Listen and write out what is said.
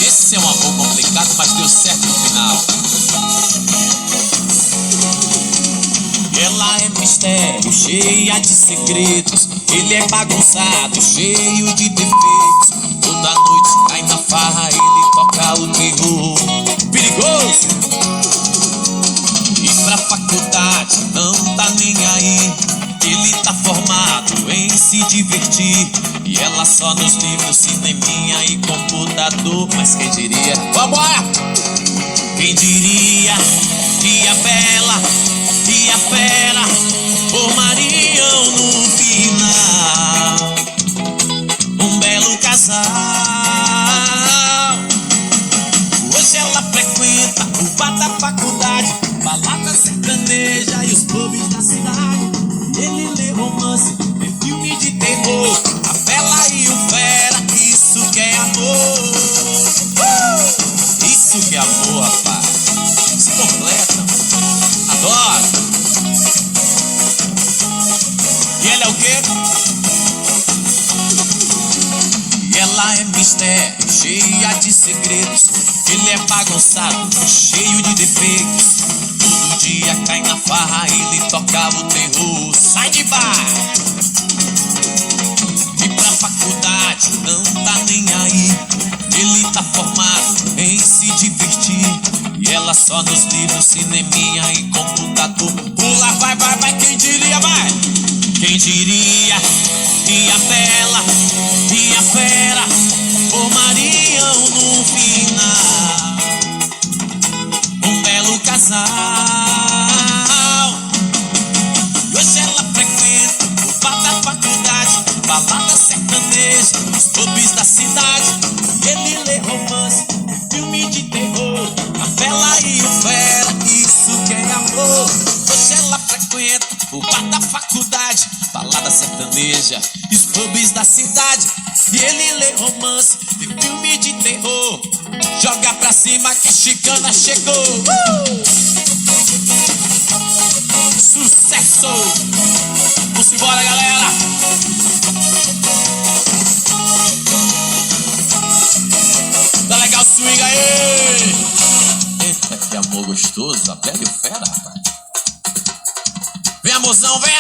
Esse é um amor complicado, mas deu certo no final. Ela é mistério, cheia de segredos. Ele é bagunçado, cheio de defeitos. Toda noite cai na farra, ele toca o terror. Perigoso! E pra faculdade não tá nem aí. Ele tá formado em se divertir. E ela só nos livros, cineminha e computador. Mas quem diria? Vambora! Quem diria que a bela e a fera formariam no final um belo casal. Hoje ela frequenta o bar da faculdade, balada sertaneja e os pubs da cidade. Ele lê romance, vê filme de terror, a bela e o fera, isso que é amor. Isso que é amor, rapaz. Se completa. Adoro. E ela é o quê? E ela é mistério, cheia de segredos. Ele é bagunçado, cheio de defeitos. Todo dia cai na farra, ele toca o terror. Sai de bar! E pra faculdade não tá nem aí. Ele tá formado em se divertir. E ela só nos livros, cineminha e computador. Pula, vai, vai, vai, quem diria, vai! Quem diria que a bela e a fera formariam no final um belo casal. E hoje ela frequenta o bar da faculdade, balada sertaneja, os pubs da cidade. E ele lê romance, filme de terror, a bela e o fera, isso que é amor. Hoje ela frequenta o bar da faculdade, balada sertaneja, os pubs da cidade. E ele lê romance, vê filme de terror. Joga pra cima que a chicana chegou. Sucesso! Vamos embora, galera! Tá legal, swing aí! Eita, que amor gostoso, a bela e o fera, rapaz. Vem, amorzão, vem!